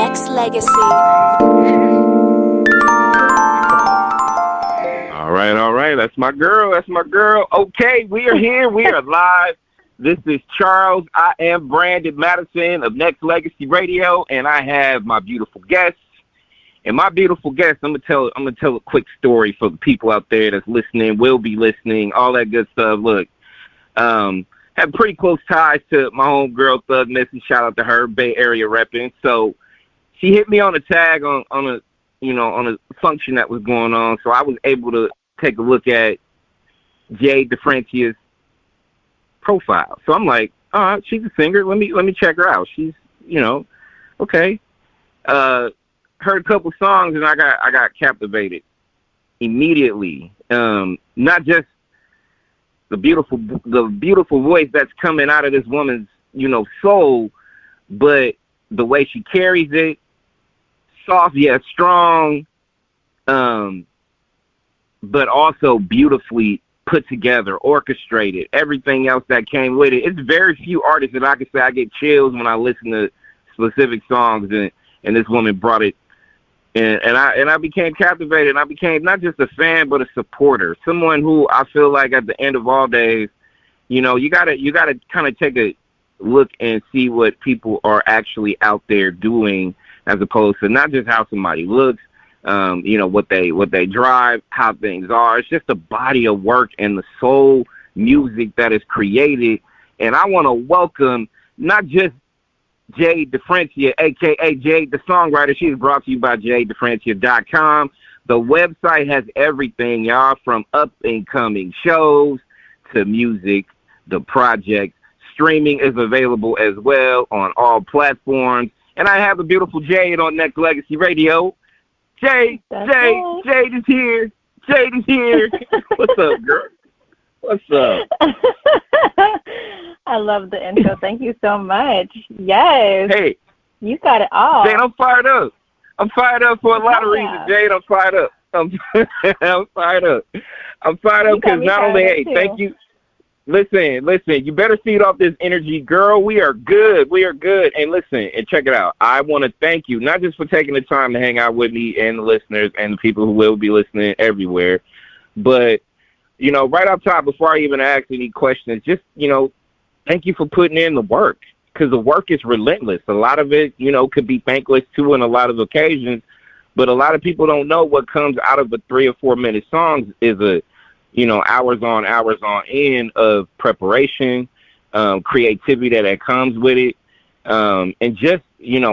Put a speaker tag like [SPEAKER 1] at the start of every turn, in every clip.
[SPEAKER 1] Nexxlegacy.
[SPEAKER 2] All right. That's my girl. Okay, we are here. We are live. This is Charles. I am branded Madison of Nexxlegacy Radio, and I have my beautiful guest. And my beautiful guest, I'm gonna tell a quick story for the people out there that's listening, will be listening, all that good stuff. Look, have pretty close ties to my homegirl Thug Missy. Shout out to her, Bay Area repping. So she hit me on a tag on a function that was going on. So I was able to take a look at Jade The profile. So I'm like, all right, she's a singer. Let me check her out. She's, okay. Heard a couple songs and I got captivated immediately. Not just the beautiful voice that's coming out of this woman's, soul, but the way she carries it, soft yet strong, but also beautifully put together, orchestrated, everything else that came with it. It's very few artists that I can say I get chills when I listen to specific songs, and this woman brought it. And I became captivated. And I became not just a fan, but a supporter. Someone who I feel like at the end of all days, you gotta kind of take a look and see what people are actually out there doing, as opposed to not just how somebody looks, what they drive, how things are. It's just a body of work and the soul music that is created. And I want to welcome not just Jade The, a.k.a. Jade The Songwriter. She is brought to you by JadeTheFrancia.com. The website has everything, y'all, from up-and-coming shows to music, the project. Streaming is available as well on all platforms. And I have a beautiful Jade on Nexxlegacy Radio. Jade is here. Jade is here. What's up, girl? What's up?
[SPEAKER 3] I love the intro. Thank you so much. Yes.
[SPEAKER 2] Hey.
[SPEAKER 3] You got it all.
[SPEAKER 2] Jade, I'm fired up. I'm fired up for a lot of reasons, Jade. I'm fired up. I'm fired up. I'm fired up because not only, hey, thank you. Listen, you better feed off this energy, girl. We are good. And listen, and check it out. I want to thank you, not just for taking the time to hang out with me and the listeners and the people who will be listening everywhere, but, right up top, before I even ask any questions, just, thank you for putting in the work, because the work is relentless. A lot of it, could be thankless too on a lot of occasions, but a lot of people don't know what comes out of a 3 or 4 minute song is a, hours on end of preparation, creativity that comes with it, and just,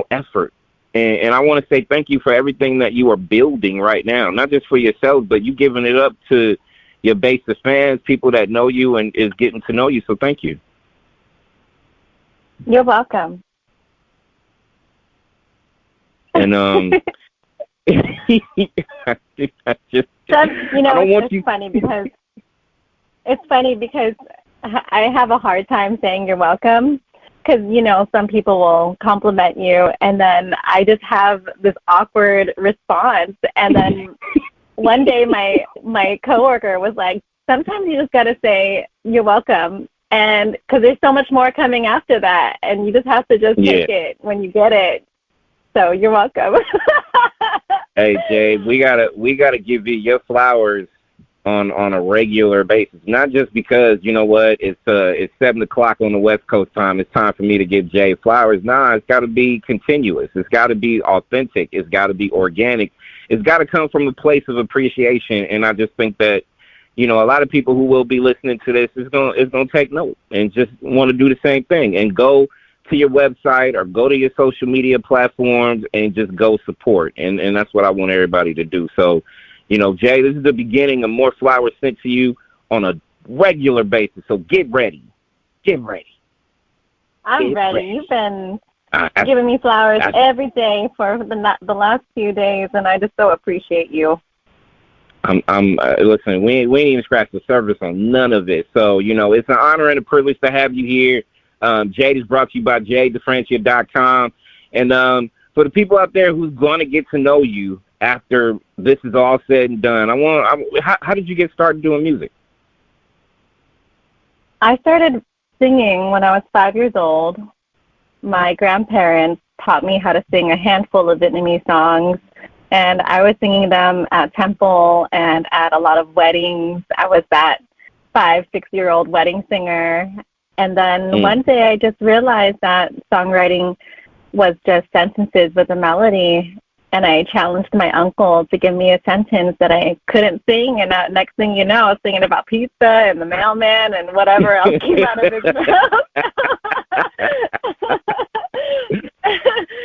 [SPEAKER 2] effort. And I want to say thank you for everything that you are building right now, not just for yourself, but you giving it up to your base of fans, people that know you and is getting to know you. So thank you.
[SPEAKER 3] You're welcome.
[SPEAKER 2] And
[SPEAKER 3] it's funny because I have a hard time saying you're welcome, because some people will compliment you and then I just have this awkward response, and then one day my coworker was like, sometimes you just got to say you're welcome, and because there's so much more coming after that, and you just have to just take it when you get it. So you're welcome.
[SPEAKER 2] Hey, Jade, we gotta give you your flowers on a regular basis. Not just because it's 7 o'clock on the West Coast time. It's time for me to give Jade flowers. Nah, it's got to be continuous. It's got to be authentic. It's got to be organic. It's got to come from a place of appreciation. And I just think that a lot of people who will be listening to this is gonna take note and just want to do the same thing and go to your website or go to your social media platforms and just go support. And that's what I want everybody to do. So, Jay, this is the beginning of more flowers sent to you on a regular basis. So get ready.
[SPEAKER 3] I'm ready. You've been giving me flowers every day for the last few days, and I just so appreciate you.
[SPEAKER 2] Listen, we ain't even scratched the surface on none of it. So, it's an honor and a privilege to have you here. Jade is brought to you by JadeTheFrancia.com. And for the people out there who's going to get to know you after this is all said and done, how did you get started doing music?
[SPEAKER 3] I started singing when I was 5 years old. My grandparents taught me how to sing a handful of Vietnamese songs. And I was singing them at temple and at a lot of weddings. I was that 5-6-year-old wedding singer. And then one day I just realized that songwriting was just sentences with a melody. And I challenged my uncle to give me a sentence that I couldn't sing. And next thing you know, I was singing about pizza and the mailman and whatever else came out of his mouth.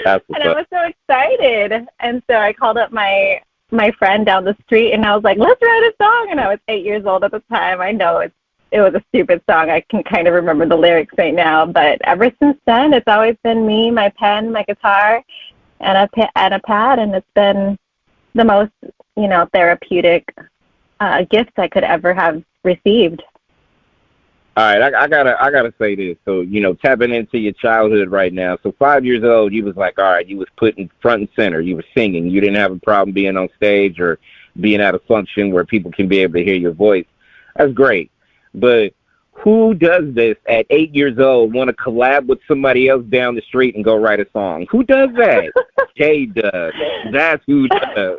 [SPEAKER 3] And I was so excited. And so I called up my friend down the street, and I was like, let's write a song. And I was 8 years old at the time. I know it was a stupid song. I can kind of remember the lyrics right now. But ever since then, it's always been me, my pen, my guitar, and a pad. And it's been the most, therapeutic gift I could ever have received.
[SPEAKER 2] All right, I gotta say this. So, tapping into your childhood right now. So 5 years old, you was like, all right, you was put in front and center. You were singing. You didn't have a problem being on stage or being at a function where people can be able to hear your voice. That's great. But who does this at 8 years old, want to collab with somebody else down the street and go write a song? Who does that? Jade does. That's who does.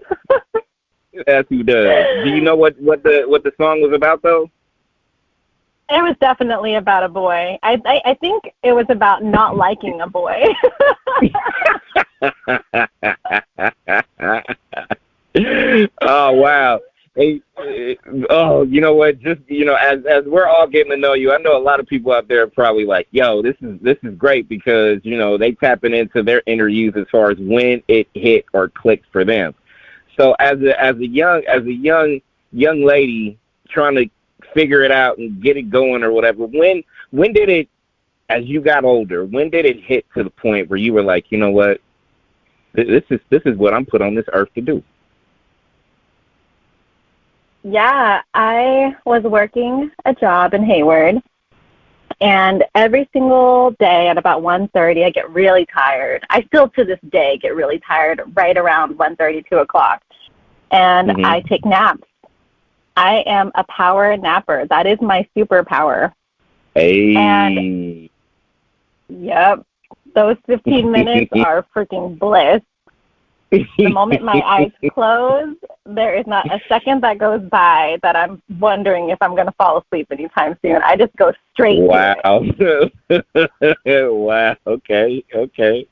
[SPEAKER 2] That's who does. Do you know what the song was about, though?
[SPEAKER 3] It was definitely about a boy. I think it was about not liking a boy.
[SPEAKER 2] Oh, wow. Hey, you know what? Just, as we're all getting to know you, I know a lot of people out there are probably like, yo, this is great because, they tapping into their inner youth as far as when it hit or clicked for them. So as a young lady trying to figure it out and get it going or whatever, when did it, as you got older, when did it hit to the point where you were like, you know what, this is what I'm put on this earth to do?
[SPEAKER 3] Yeah, I was working a job in Hayward, and every single day at about 1:30, I get really tired. I still to this day get really tired right around 1:30, 2 o'clock, and I take naps. I am a power napper. That is my superpower.
[SPEAKER 2] Hey.
[SPEAKER 3] And, yep, those 15 minutes are freaking bliss. The moment my eyes close, there is not a second that goes by that I'm wondering if I'm going to fall asleep anytime soon. I just go straight to
[SPEAKER 2] it. Wow. Okay.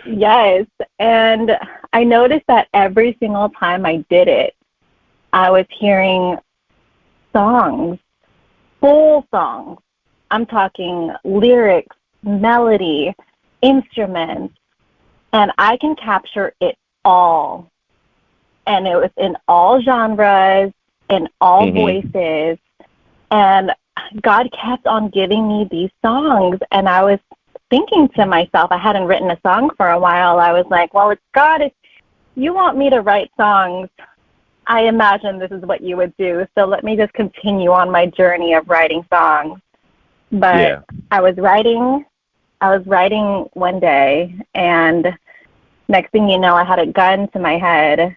[SPEAKER 3] Yes, and I noticed that every single time I did it, I was hearing songs, full songs. I'm talking lyrics, melody, instruments, and I can capture it all. And it was in all genres, in all voices, and God kept on giving me these songs, and I was thinking to myself, I hadn't written a song for a while. I was like, well, God, if you want me to write songs, I imagine this is what you would do. So let me just continue on my journey of writing songs. But yeah. I was writing one day, and next thing you know, I had a gun to my head.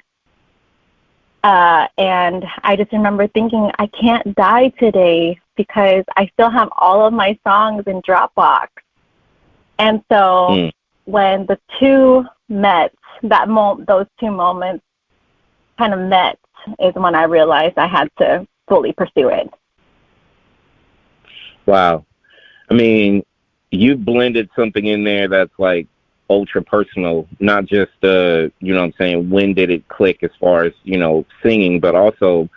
[SPEAKER 3] And I just remember thinking, I can't die today because I still have all of my songs in Dropbox. And so when the two met, those two moments kind of met, is when I realized I had to fully pursue it.
[SPEAKER 2] Wow. I mean, you blended something in there that's like ultra personal, not just, when did it click as far as, singing, but also,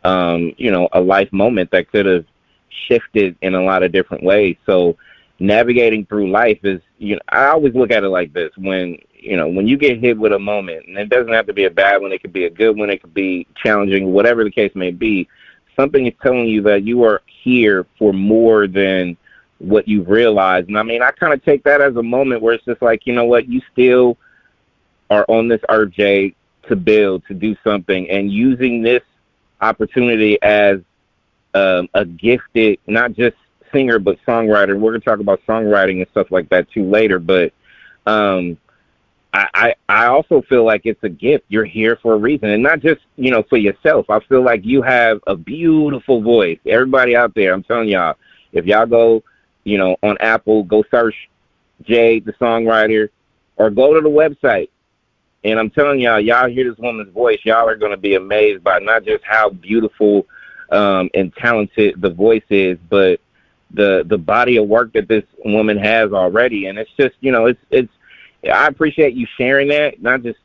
[SPEAKER 2] a life moment that could have shifted in a lot of different ways. So navigating through life is, I always look at it like this. When you get hit with a moment, and it doesn't have to be a bad one, it could be a good one, it could be challenging, whatever the case may be, something is telling you that you are here for more than what you've realized. And I mean, I kind of take that as a moment where it's just like, you know what, you still are on this earth, Jade, to build, to do something, and using this opportunity as a gifted, not just singer, but songwriter. We're going to talk about songwriting and stuff like that too later, but I also feel like it's a gift. You're here for a reason, and not just, for yourself. I feel like you have a beautiful voice. Everybody out there, I'm telling y'all, if y'all go, on Apple, go search Jade the Songwriter, or go to the website. And I'm telling y'all hear this woman's voice, y'all are going to be amazed by not just how beautiful and talented the voice is, but the body of work that this woman has already. And it's just, it's I appreciate you sharing that, not just,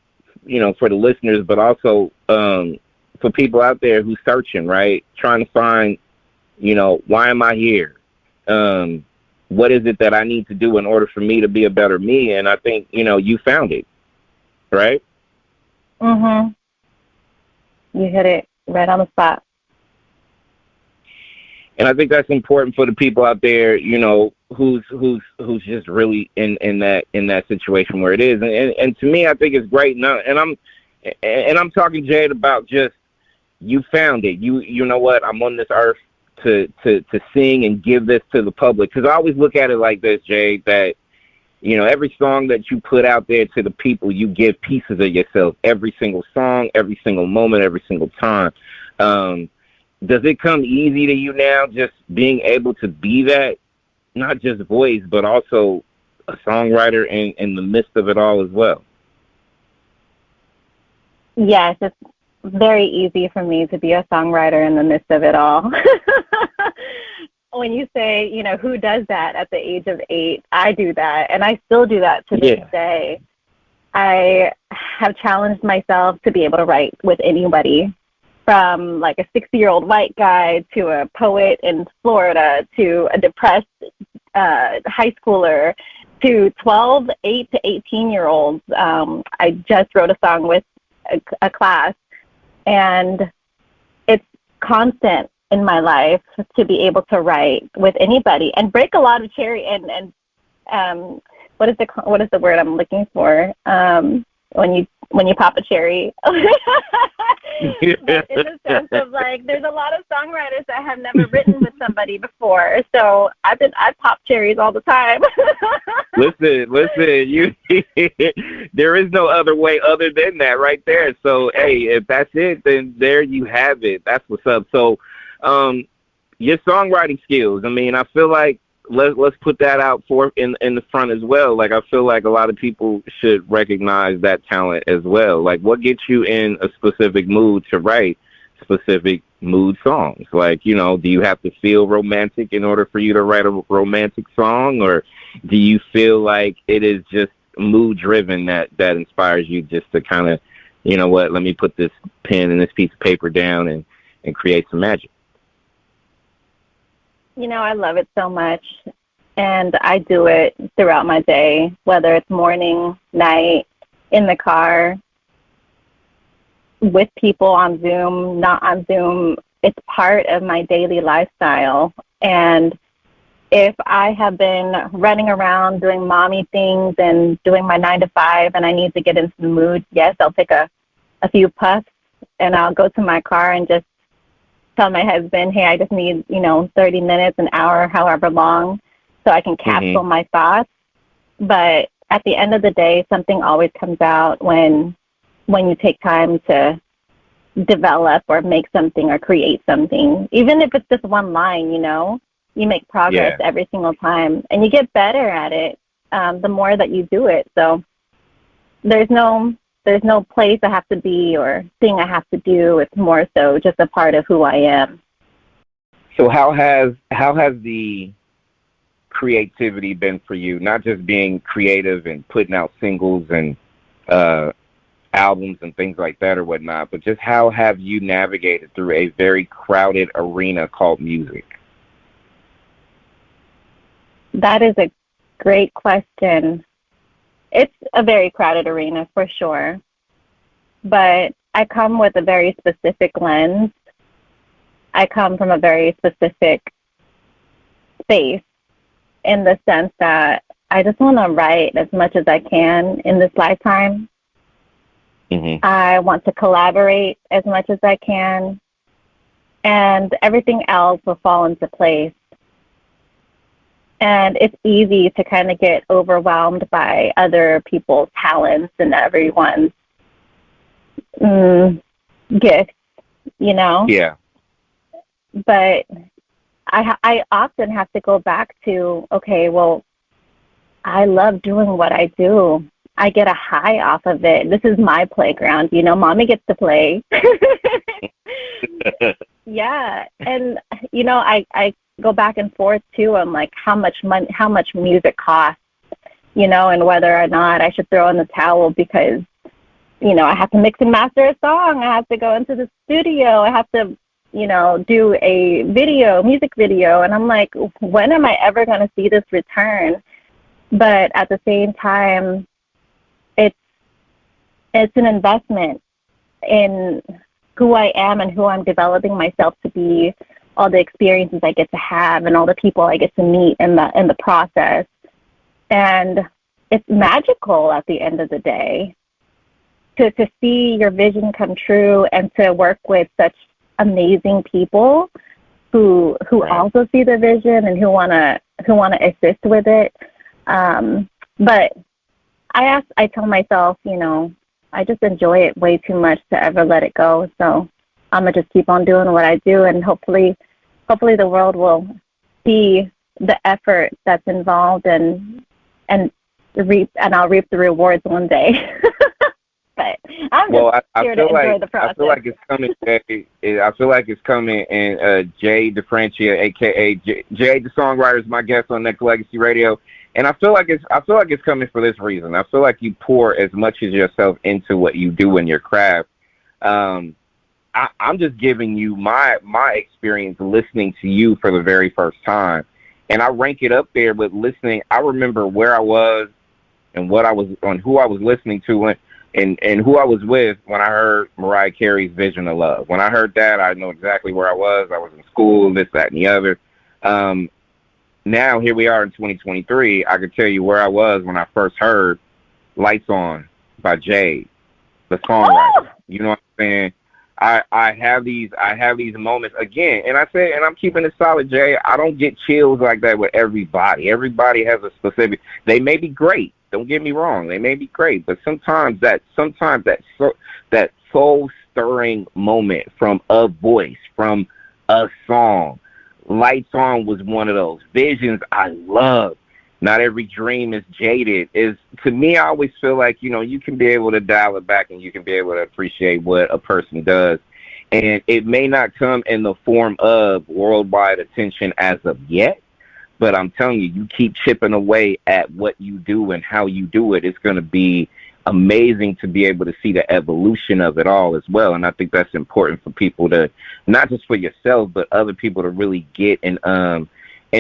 [SPEAKER 2] for the listeners, but also for people out there who's searching, right? Trying to find, why am I here? What is it that I need to do in order for me to be a better me? And I think, you found it, right?
[SPEAKER 3] Mm-hmm. You hit it right on the spot.
[SPEAKER 2] And I think that's important for the people out there, who's just really in that situation where it is. And to me, I think it's great. And I'm talking, Jade, about just, you found it. You know what? I'm on this earth to sing and give this to the public. Because I always look at it like this, Jade, that, every song that you put out there to the people, you give pieces of yourself. Every single song, every single moment, every single time. Does it come easy to you now, just being able to be that, not just voice, but also a songwriter in the midst of it all as well?
[SPEAKER 3] Yes, it's very easy for me to be a songwriter in the midst of it all. When you say, who does that at the age of 8, I do that, and I still do that to this day. I have challenged myself to be able to write with anybody, from like a 60-year-old white guy to a poet in Florida to a depressed high schooler to 8 to 18-year-olds. I just wrote a song with a class, and it's constant in my life to be able to write with anybody and break a lot of cherry and what is the word I'm looking for? When you pop a cherry. But in the sense of like, there's a lot of songwriters that have never written with somebody before. So I pop cherries all the time.
[SPEAKER 2] Listen, you there is no other way other than that right there. So hey, if that's it, then there you have it. That's what's up. So your songwriting skills, I mean, I feel like let's put that out in the front as well. Like, I feel like a lot of people should recognize that talent as well. Like, what gets you in a specific mood to write specific mood songs? Like, do you have to feel romantic in order for you to write a romantic song, or do you feel like it is just mood driven that inspires you just to kind of, let me put this pen and this piece of paper down and create some magic?
[SPEAKER 3] I love it so much, and I do it throughout my day, whether it's morning, night, in the car, with people on Zoom, not on Zoom. It's part of my daily lifestyle. And if I have been running around doing mommy things and doing my 9 to 5 and I need to get into the mood, yes, I'll take a few puffs and I'll go to my car and just tell my husband, hey, I just need, 30 minutes, an hour, however long, so I can capsule my thoughts. But at the end of the day, something always comes out when you take time to develop or make something or create something. Even if it's just one line, you make progress every single time, and you get better at it the more that you do it. So there's no place I have to be or thing I have to do. It's more so just a part of who I am.
[SPEAKER 2] So how has the creativity been for you? Not just being creative and putting out singles and albums and things like that or whatnot, but just how have you navigated through a very crowded arena called music?
[SPEAKER 3] That is a great question. It's a very crowded arena for sure, but I come with a very specific lens. I come from a very specific space in the sense that I just want to write as much as I can in this lifetime. I want to collaborate as much as I can, and everything else will fall into place. And it's easy to kind of get overwhelmed by other people's talents and everyone's gifts,
[SPEAKER 2] Yeah.
[SPEAKER 3] But I often have to go back to, okay, well, I love doing what I do. I get a high off of it. This is my playground, you know, mommy gets to play. Yeah. And, you know, I go back and forth too on like how much music costs, you know, and whether or not I should throw in the towel because, you know, I have to mix and master a song. I have to go into the studio. I have to, you know, do a music video. And I'm like, when am I ever going to see this return? But at the same time, it's an investment in who I am and who I'm developing myself to be, all the experiences I get to have and all the people I get to meet in the process. And it's magical at the end of the day to see your vision come true and to work with such amazing people who also see the vision and who wanna assist with it. But I tell myself, you know, I just enjoy it way too much to ever let it go. So I'm gonna just keep on doing what I do, and hopefully the world will see the effort that's involved and I'll reap the rewards one day. But I'm just here to enjoy the process.
[SPEAKER 2] I feel like it's coming, Jay. I feel like it's coming, and Jade Differentia, aka Jade The Songwriter, is my guest on Nexxlegacy Radio. And I feel like it's coming for this reason. I feel like you pour as much as yourself into what you do in your craft. I'm just giving you my experience listening to you for the very first time, and I rank it up there with listening. I remember where I was and who I was listening to and who I was with when I heard Mariah Carey's "Vision of Love." When I heard that, I know exactly where I was. I was in school, this, that, and the other. Now, here we are in 2023. I could tell you where I was when I first heard "Lights On" by Jade, the songwriter. Oh! You know what I'm saying? I have these moments again, and I'm keeping it solid, Jay. I don't get chills like that with everybody. Everybody has a specific. They may be great. Don't get me wrong. They may be great, but sometimes that soul stirring moment from a voice, from a song. "Lights On" was one of those. "Visions" I love. "Not Every Dream Is Jaded" is, to me, I always feel like, you know, you can be able to dial it back and you can be able to appreciate what a person does. And it may not come in the form of worldwide attention as of yet, but I'm telling you, you keep chipping away at what you do and how you do it. It's going to be amazing to be able to see the evolution of it all as well. And I think that's important for people to, not just for yourself, but other people to really get and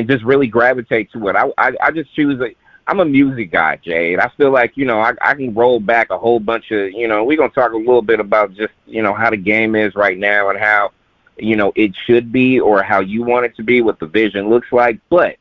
[SPEAKER 2] just really gravitate to it. I just choose I'm a music guy, Jade. I feel like, you know, I can roll back a whole bunch of, you know, we're going to talk a little bit about just, you know, how the game is right now and how, you know, it should be or how you want it to be, what the vision looks like. But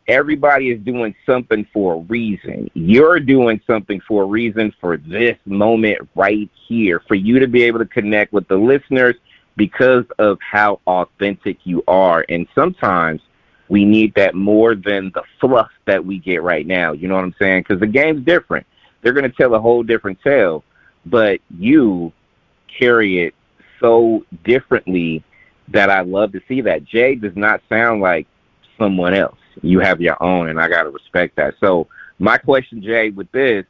[SPEAKER 2] everybody is doing something for a reason. You're doing something for a reason for this moment right here, for you to be able to connect with the listeners because of how authentic you are. And sometimes we need that more than the fluff that we get right now. You know what I'm saying? Because the game's different. They're going to tell a whole different tale, but you carry it so differently that I love to see that. Jay does not sound like someone else. You have your own, and I got to respect that. So my question, Jay, with this,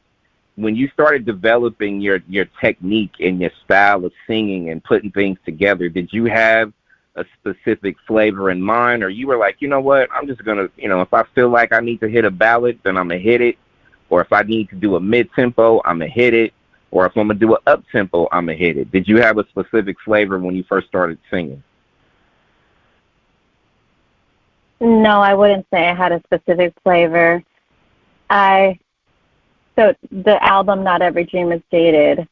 [SPEAKER 2] when you started developing your technique and your style of singing and putting things together, did you have a specific flavor in mind, or you were like, you know what, I'm just going to, you know, if I feel like I need to hit a ballad, then I'm going to hit it, or if I need to do a mid-tempo, I'm going to hit it, or if I'm going to do an up-tempo, I'm going to hit it. Did you have a specific flavor when you first started singing?
[SPEAKER 3] No, I wouldn't say I had a specific flavor. So the album Not Every Dream Is Jaded,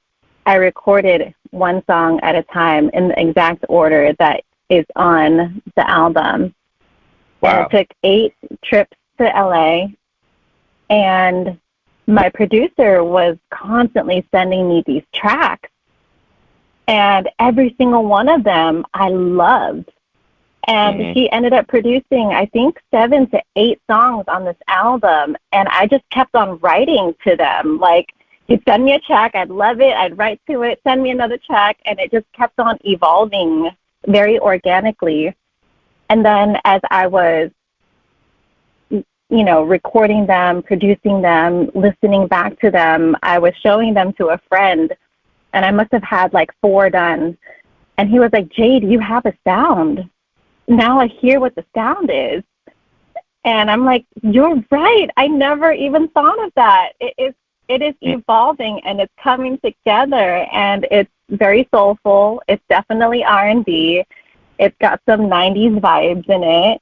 [SPEAKER 3] I recorded one song at a time in the exact order that is on the album.
[SPEAKER 2] Wow.
[SPEAKER 3] And it took 8 trips to LA, and my producer was constantly sending me these tracks, and every single one of them I loved. And he ended up producing, I think, 7 to 8 songs on this album, and I just kept on writing to them. Like, he'd send me a track, I'd love it, I'd write to it, send me another track, and it just kept on evolving very organically. And then as I was recording them, producing them, listening back to them. I was showing them to a friend, and I must have had like 4 done. And he was like, Jade, you have a sound. Now I hear what the sound is. And I'm like, you're right. I never even thought of that. It is evolving, and it's coming together, and it's very soulful. It's definitely R&B. It's got some 90s vibes in it.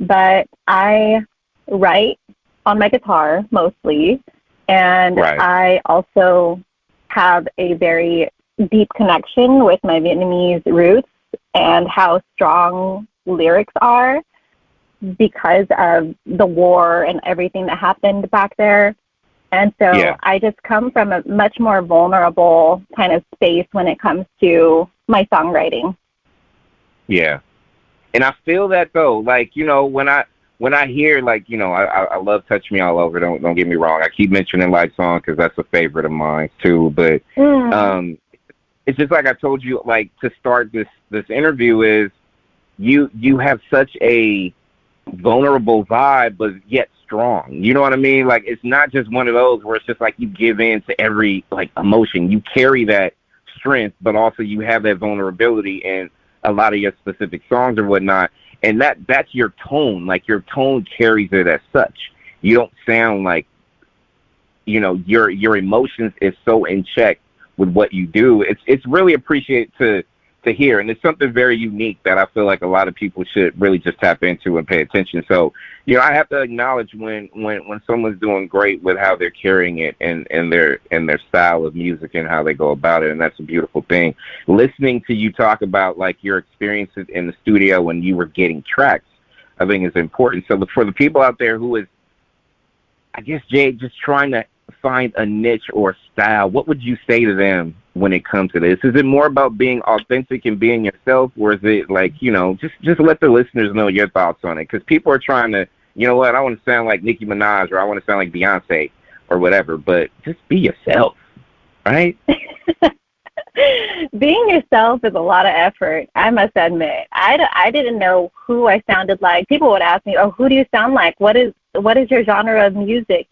[SPEAKER 3] But I write on my guitar mostly, and I also have a very deep connection with my Vietnamese roots and how strong lyrics are because of the war and everything that happened back there. And so I just come from a much more vulnerable kind of space when it comes to my songwriting.
[SPEAKER 2] Yeah. And I feel that, though, like, when I hear, like, I love Touch Me All Over, don't get me wrong. I keep mentioning Light Song because that's a favorite of mine, too. But it's just like I told you, like, to start this interview is you have such a vulnerable vibe, but yet strong. You know what I mean? Like, it's not just one of those where it's just like you give in to every, like, emotion. You carry that strength, but also you have that vulnerability in a lot of your specific songs or whatnot. And that's your tone. Like, your tone carries it as such. You don't sound like, your emotions is so in check with what you do. It's really appreciated to hear, and it's something very unique that I feel like a lot of people should really just tap into and pay attention. So, I have to acknowledge when someone's doing great with how they're carrying it and their style of music and how they go about it, and that's a beautiful thing. Listening to you talk about, like, your experiences in the studio when you were getting tracks, I think is important. So for the people out there who is, I guess, Jade, just trying to find a niche or style, what would you say to them when it comes to this? Is it more about being authentic and being yourself, or is it like, just let the listeners know your thoughts on it? Because people are trying to, I want to sound like Nicki Minaj, or I want to sound like Beyonce or whatever, but just be yourself, right?
[SPEAKER 3] Being yourself is a lot of effort, I must admit. I didn't know who I sounded like. People would ask me, oh, who do you sound like? What is your genre of music,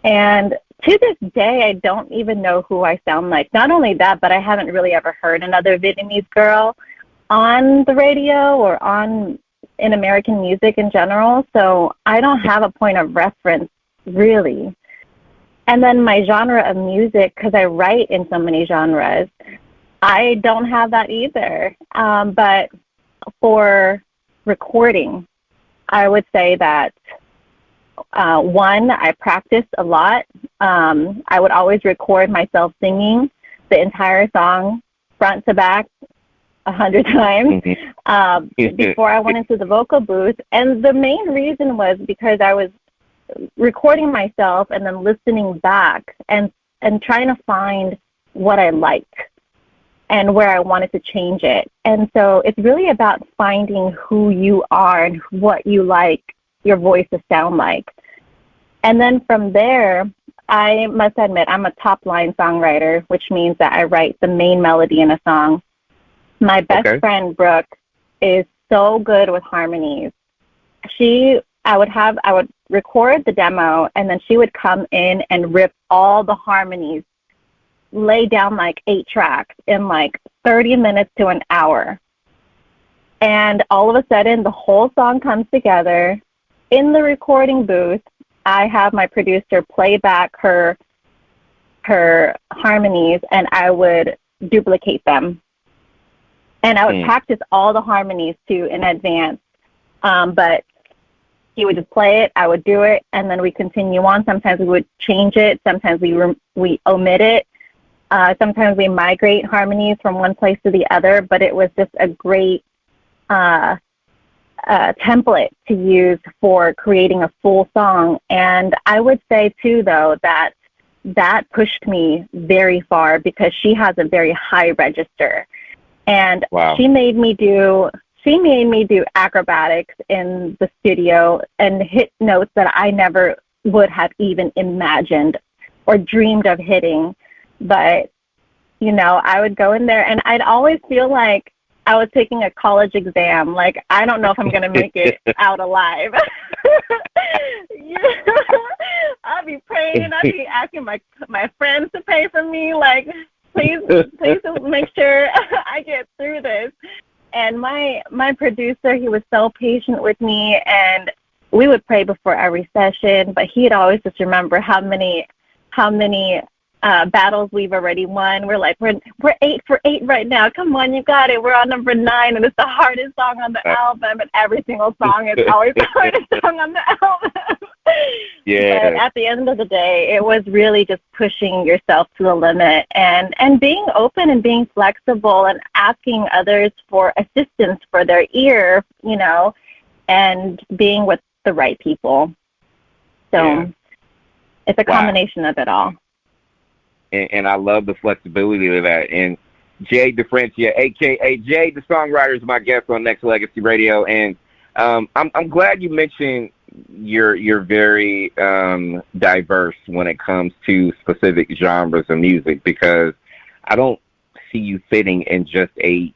[SPEAKER 3] And to this day, I don't even know who I sound like. Not only that, but I haven't really ever heard another Vietnamese girl on the radio or in American music in general. So I don't have a point of reference, really. And then my genre of music, because I write in so many genres, I don't have that either. But for recording, I would say that one, I practiced a lot. I would always record myself singing the entire song front to back 100 times before I went into the vocal booth. And the main reason was because I was recording myself and then listening back and trying to find what I liked and where I wanted to change it. And so it's really about finding who you are and what you like your voice to sound like. And then from there, I must admit, I'm a top-line songwriter, which means that I write the main melody in a song. My best friend, Brooke, is so good with harmonies. I would record the demo, and then she would come in and rip all the harmonies, lay down like 8 tracks in like 30 minutes to an hour. And all of a sudden, the whole song comes together. In the recording booth, I have my producer play back her harmonies, and I would duplicate them. And I would practice all the harmonies, too, in advance. But he would just play it, I would do it, and then we continue on. Sometimes we would change it. Sometimes we omit it. Sometimes we migrate harmonies from one place to the other. But it was just a great template to use for creating a full song. And I would say, too, though, that pushed me very far because she has a very high register. And she made me do acrobatics in the studio and hit notes that I never would have even imagined or dreamed of hitting. But, I would go in there and I'd always feel like I was taking a college exam. Like, I don't know if I'm going to make it out alive. Yeah. I'll be praying. I'll be asking my friends to pray for me. Like, please make sure I get through this. And my producer, he was so patient with me, and we would pray before every session, but he'd always just remember how many battles we've already won. We're like, we're 8 for 8 right now. Come on, you got it. We're on number 9, and it's the hardest song on the album, and every single song is always the hardest song on the album.
[SPEAKER 2] Yeah.
[SPEAKER 3] But at the end of the day, it was really just pushing yourself to the limit and being open and being flexible and asking others for assistance for their ear, you know, and being with the right people. So it's a combination of it all.
[SPEAKER 2] And I love the flexibility of that. And Jade Differencia, a.k.a. Jade The Songwriter, is my guest on Nexxlegacy Radio. And I'm glad you mentioned you're very diverse when it comes to specific genres of music, because I don't see you fitting in just a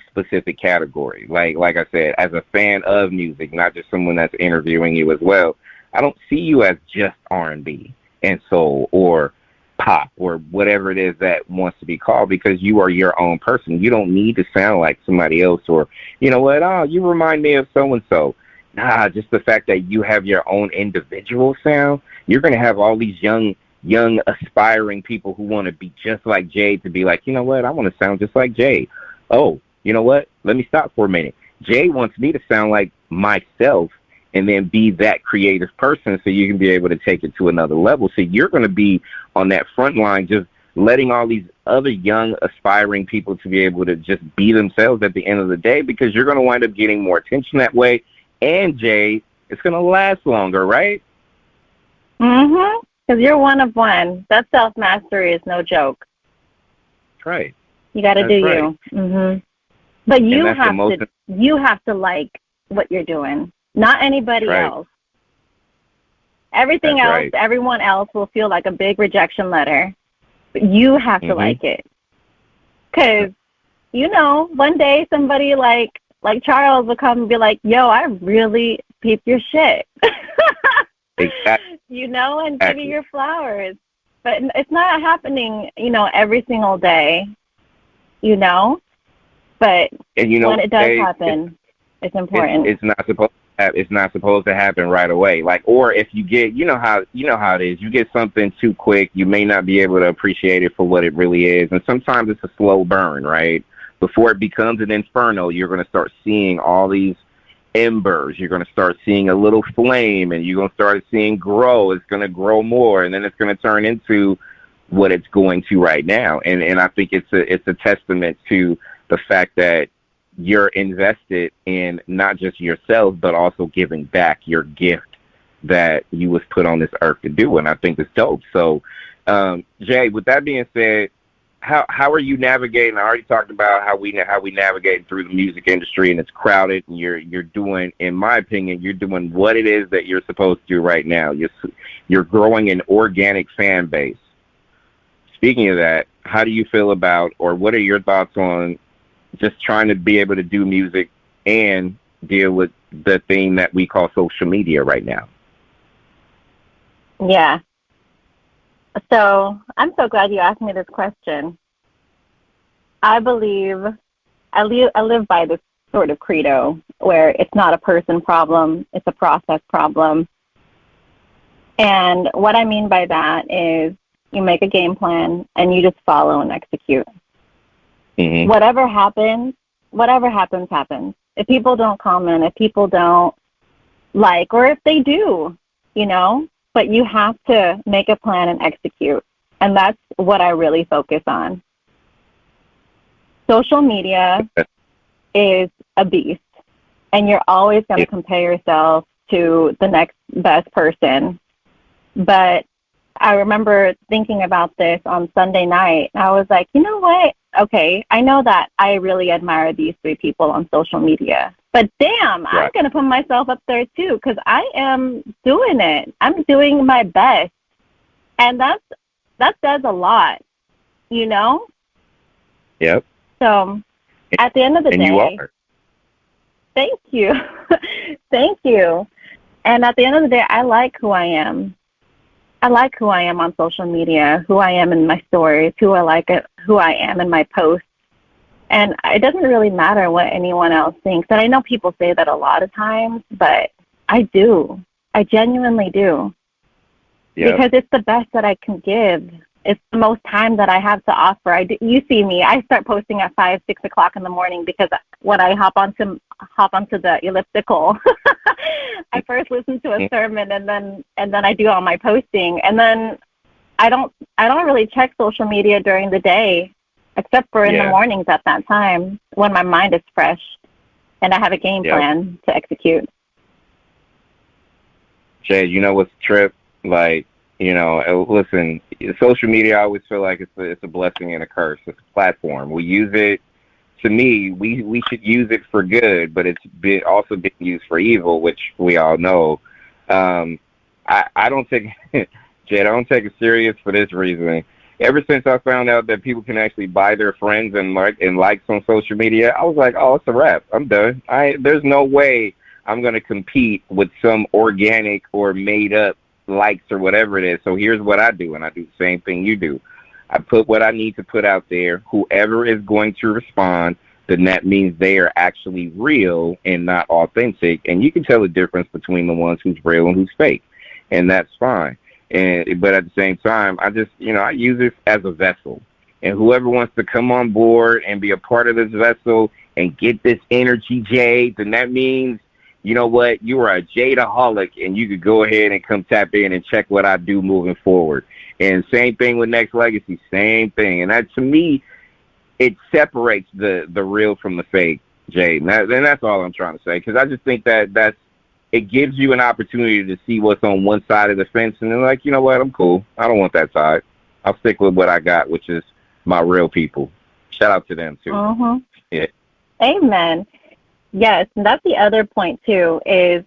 [SPEAKER 2] specific category. Like I said, as a fan of music, not just someone that's interviewing you as well, I don't see you as just R&B and soul or pop or whatever it is that wants to be called, because you are your own person. You don't need to sound like somebody else, or, you know what, oh, you remind me of so-and-so. Nah, just the fact that you have your own individual sound, you're going to have all these young aspiring people who want to be just like Jade to be like, you know what, I want to sound just like Jade. Oh, you know what, let me stop for a minute. Jade wants me to sound like myself, and then be that creative person so you can be able to take it to another level. So you're going to be on that front line, just letting all these other young, aspiring people to be able to just be themselves at the end of the day, because you're going to wind up getting more attention that way. And, Jay, it's going to last longer, right?
[SPEAKER 3] Mm-hmm. Because you're one of one. That self-mastery is no joke.
[SPEAKER 2] That's right.
[SPEAKER 3] You got to do right. You. Mm-hmm. But you have to like what you're doing. Not anybody else. Everything else, everyone else will feel like a big rejection letter. But you have to like it. Because, you know, one day somebody like Charles will come and be like, yo, I really peep your shit.
[SPEAKER 2] Exactly.
[SPEAKER 3] You know, and give you your flowers. But it's not happening, you know, every single day, you know. But when it does happen, it's important.
[SPEAKER 2] It's not supposed to happen right away. Like, or if you get, you know how it is. You get something too quick, you may not be able to appreciate it for what it really is. And sometimes it's a slow burn, right? Before it becomes an inferno, you're going to start seeing all these embers. You're going to start seeing a little flame, and you're going to start seeing grow. It's going to grow more, and then it's going to turn into what it's going to right now. And I think it's a testament to the fact that you're invested in not just yourself, but also giving back your gift that you was put on this earth to do. And I think it's dope. So, Jay, with that being said, how are you navigating? I already talked about how we navigate through the music industry, and it's crowded. And you're doing, in my opinion, you're doing what it is that you're supposed to do right now. You're growing an organic fan base. Speaking of that, how do you feel about, or what are your thoughts on just trying to be able to do music and deal with the thing that we call social media right now?
[SPEAKER 3] Yeah. So I'm so glad you asked me this question. I believe I live by this sort of credo where it's not a person problem, it's a process problem. And what I mean by that is you make a game plan and you just follow and execute. Mm-hmm. Whatever happens, happens. If people don't comment, if people don't like, or if they do, you know, but you have to make a plan and execute. And that's what I really focus on. Social media is a beast, and you're always going to compare yourself to the next best person. But I remember thinking about this on Sunday night. I was like, you know what? Okay, I know that I really admire these 3 people on social media. But damn, right. I'm going to put myself up there too, because I am doing it. I'm doing my best. And that says a lot, you know?
[SPEAKER 2] Yep.
[SPEAKER 3] So at the end of the
[SPEAKER 2] and
[SPEAKER 3] day,
[SPEAKER 2] you are.
[SPEAKER 3] Thank you. Thank you. And at the end of the day, I like who I am. I like who I am on social media, who I am in my stories, who I am in my posts. And it doesn't really matter what anyone else thinks. And I know people say that a lot of times, but I do. I genuinely do. Yep. Because it's the best that I can give. It's the most time that I have to offer. You see me. I start posting at 5, 6 o'clock in the morning because when I hop onto the elliptical, I first listen to a sermon and then I do all my posting, and then I don't really check social media during the day, except for in the mornings at that time when my mind is fresh and I have a game plan to execute.
[SPEAKER 2] Jade, you know what's the trip? Like, you know, listen, social media, I always feel like it's a blessing and a curse. It's a platform. We use it, to me, we should use it for good, but it's also being used for evil, which we all know. I don't take, Jade, I don't take it serious for this reason. Ever since I found out that people can actually buy their friends and likes on social media, I was like, oh, it's a wrap. I'm done. There's no way I'm going to compete with some organic or made up likes or whatever it is. So here's what I do, and I do the same thing you do. I put what I need to put out there. Whoever is going to respond, then that means they are actually real and not authentic. And you can tell the difference between the ones who's real and who's fake, and that's fine. But at the same time, I just, I use this as a vessel. And whoever wants to come on board and be a part of this vessel and get this energy, Jade, then that means, you know what, you are a Jadeaholic, and you could go ahead and come tap in and check what I do moving forward. And same thing with Nexxlegacy, same thing. And that, to me, it separates the real from the fake, Jade. And that's all I'm trying to say, because I just think that it gives you an opportunity to see what's on one side of the fence, and then, like, you know what, I'm cool. I don't want that side. I'll stick with what I got, which is my real people. Shout out to them, too.
[SPEAKER 3] Mm-hmm.
[SPEAKER 2] Yeah.
[SPEAKER 3] Amen. Yes, and that's the other point, too, is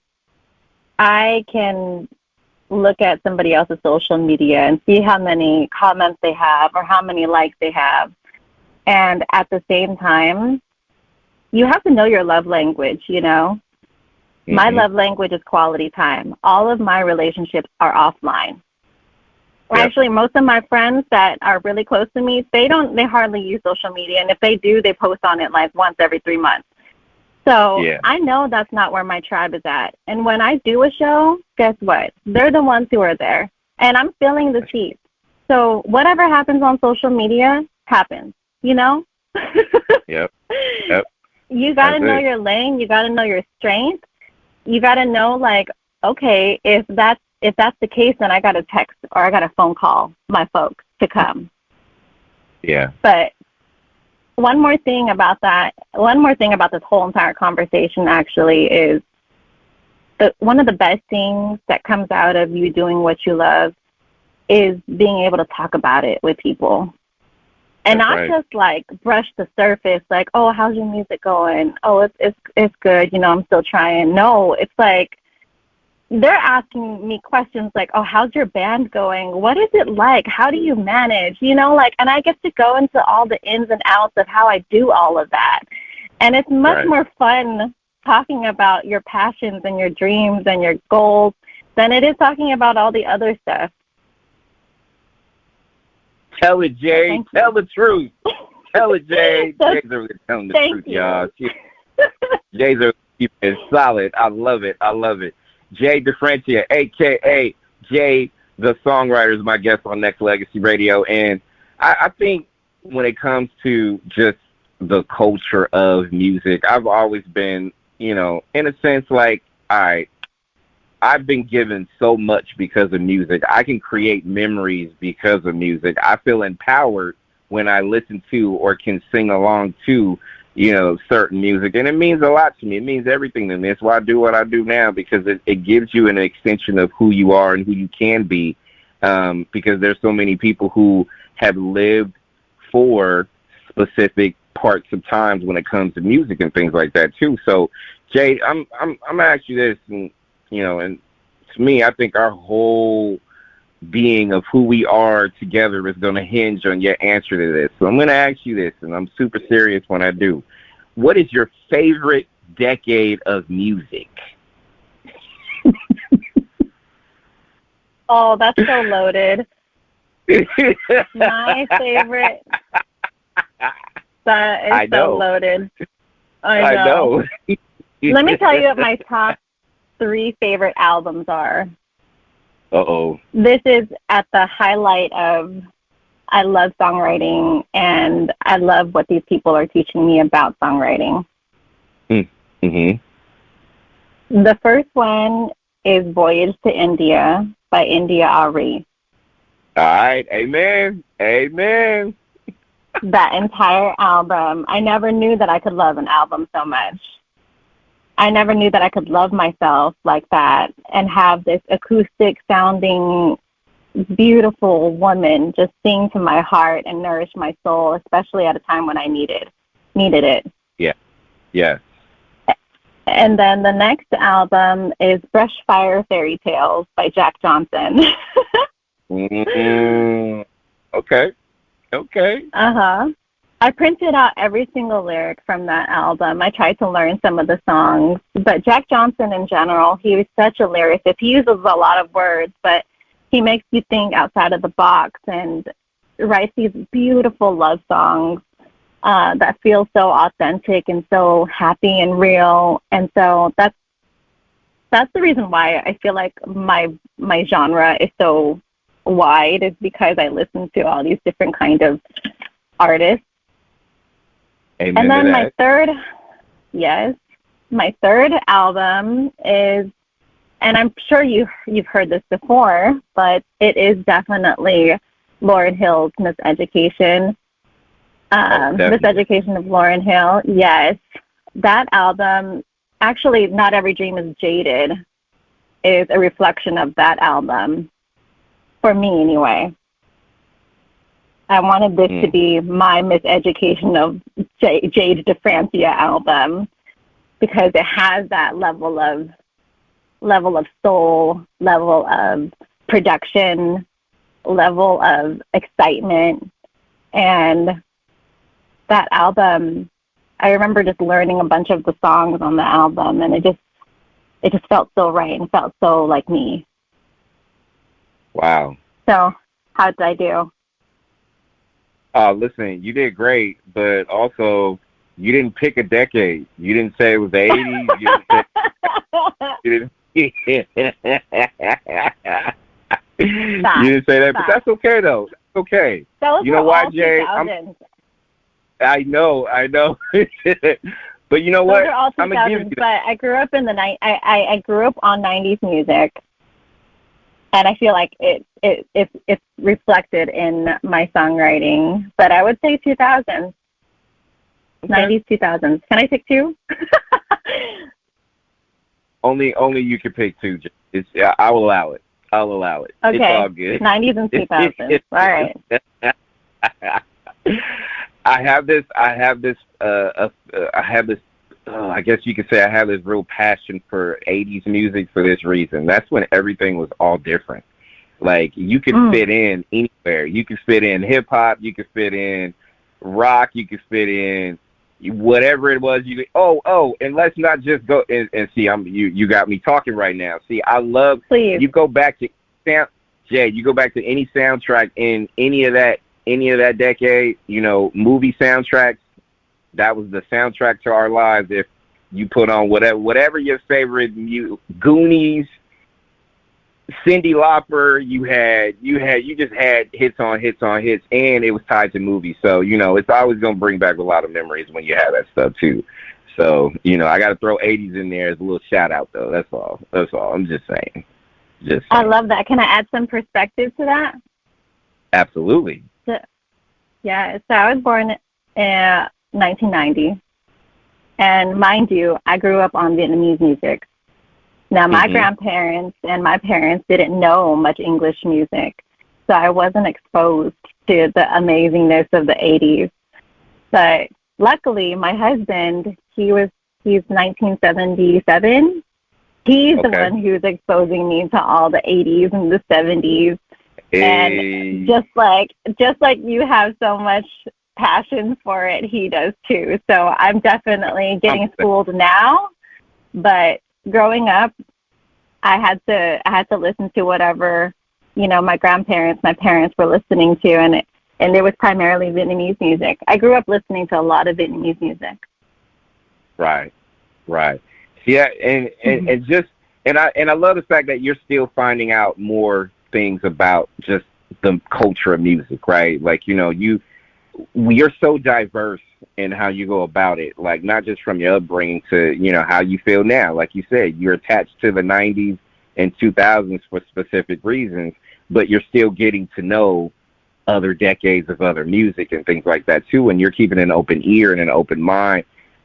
[SPEAKER 3] I can look at somebody else's social media and see how many comments they have or how many likes they have. And at the same time, you have to know your love language, you know? Mm-hmm. My love language is quality time. All of my relationships are offline. Yep. Actually, most of my friends that are really close to me, they hardly use social media. And if they do, they post on it like once every 3 months. So I know that's not where my tribe is at. And when I do a show, guess what? They're the ones who are there. And I'm filling the seats. So whatever happens on social media happens, you know?
[SPEAKER 2] Yep.
[SPEAKER 3] You got to know your lane. You got to know your strength. You got to know, like, okay, if that's the case, then I got to text or I got to phone call my folks to come.
[SPEAKER 2] Yeah.
[SPEAKER 3] But one more thing about this whole entire conversation actually is one of the best things that comes out of you doing what you love is being able to talk about it with people. And not just like brush the surface, like, oh, how's your music going? Oh, it's good, I'm still trying. No, it's like they're asking me questions like, oh, how's your band going? What is it like? How do you manage? And I get to go into all the ins and outs of how I do all of that. And it's much more fun talking about your passions and your dreams and your goals than it is talking about all the other stuff.
[SPEAKER 2] Tell it, Jade. Tell the truth. Tell it, Jade. Jade's really telling the truth, y'all. Jade's really solid. I love it. Jade Differentia, a.k.a. Jade The Songwriter, is my guest on Nexxlegacy Radio. And I think when it comes to just the culture of music, I've always been, in a sense, like, all right, I've been given so much because of music. I can create memories because of music. I feel empowered when I listen to or can sing along to, certain music. And it means a lot to me. It means everything to me. That's why I do what I do now, because it gives you an extension of who you are and who you can be, because there's so many people who have lived for specific parts of times when it comes to music and things like that, too. So, Jade, I'm going to ask you this, and and to me, I think our whole being of who we are together is going to hinge on your answer to this. So I'm going to ask you this, and I'm super serious when I do. what is your favorite decade of music?
[SPEAKER 3] Oh, that's so loaded. My favorite. That is so loaded. I know. Let me tell you what my top 3 favorite albums are.
[SPEAKER 2] Uh-oh.
[SPEAKER 3] This is at the highlight of I love songwriting, and I love what these people are teaching me about songwriting.
[SPEAKER 2] Mm-hmm.
[SPEAKER 3] The first one is Voyage to India by India Ari.
[SPEAKER 2] All right. Amen. Amen.
[SPEAKER 3] That entire album, I never knew that I could love an album so much. I never knew that I could love myself like that and have this acoustic sounding, beautiful woman just sing to my heart and nourish my soul, especially at a time when I needed it.
[SPEAKER 2] Yeah. Yeah.
[SPEAKER 3] And then the next album is Brushfire Fairy Tales by Jack Johnson.
[SPEAKER 2] Okay.
[SPEAKER 3] I printed out every single lyric from that album. I tried to learn some of the songs. But Jack Johnson in general, he was such a lyricist. He uses a lot of words, but he makes you think outside of the box and writes these beautiful love songs that feel so authentic and so happy and real. And so that's the reason why I feel like my genre is so wide, is because I listen to all these different kind of artists.
[SPEAKER 2] Amen.
[SPEAKER 3] And then my third album is, and I'm sure you've heard this before, but it is definitely Lauryn Hill's Miseducation. Miseducation of Lauryn Hill. Yes, that album, actually, Not Every Dream is Jaded, is a reflection of that album. For me, anyway. I wanted this to be my Miseducation of Jade the Songwriter album, because it has that level of soul, level of production, level of excitement. And that album, I remember just learning a bunch of the songs on the album, and it just felt so right and felt so like me.
[SPEAKER 2] Wow.
[SPEAKER 3] So, how did I do?
[SPEAKER 2] Listen, you did great, but also you didn't pick a decade. You didn't say it was the 80s. You didn't say that, but that's okay, though. That's okay.
[SPEAKER 3] Those
[SPEAKER 2] you know
[SPEAKER 3] why,
[SPEAKER 2] Jay? I know. But you know what?
[SPEAKER 3] Those are all 2000s, but I grew up in the I grew up on 90s music. And I feel like it's reflected in my songwriting. But I would say 2000s. Okay. 90s, 2000s. Can I pick 2?
[SPEAKER 2] Only you can pick 2. I will allow it. I'll allow it.
[SPEAKER 3] Okay.
[SPEAKER 2] It's all good.
[SPEAKER 3] 90s and 2000s. All right.
[SPEAKER 2] I have this. I guess you could say I have this real passion for 80s music for this reason. That's when everything was all different. Like, you could fit in anywhere. You could fit in hip-hop. You could fit in rock. You could fit in whatever it was. And let's not just go and see, you got me talking right now. See, I love,
[SPEAKER 3] Please.
[SPEAKER 2] You go back to, Jay, you go back to any soundtrack in any of that decade, movie soundtracks. That was the soundtrack to our lives. If you put on whatever your favorite Goonies, Cyndi Lauper, you just had hits on hits on hits, and it was tied to movies. So it's always gonna bring back a lot of memories when you have that stuff too. So I got to throw 80s in there as a little shout out though. That's all. I'm just saying.
[SPEAKER 3] I love that. Can I add some perspective to that?
[SPEAKER 2] Absolutely.
[SPEAKER 3] So I was born in 1990, and mind you, I grew up on Vietnamese music. Now, my grandparents and my parents didn't know much English music, so I wasn't exposed to the amazingness of the 80s. But luckily, my husband, he's 1977. He's the one who's exposing me to all the 80s and the 70s. Hey. And just like you have so much passion for it, he does too. So I'm definitely getting schooled now, but growing up, I had to listen to whatever, you know, my grandparents, my parents were listening to, and it was primarily Vietnamese music. I grew up listening to a lot of Vietnamese music.
[SPEAKER 2] Right. Yeah, and I love the fact that you're still finding out more things about just the culture of music, right? Like, you know, you're so diverse in how you go about it, like not just from your upbringing to, you know, how you feel now. Like you said, you're attached to the 90s and 2000s for specific reasons, but you're still getting to know other decades of other music and things like that too, and you're keeping an open ear and an open mind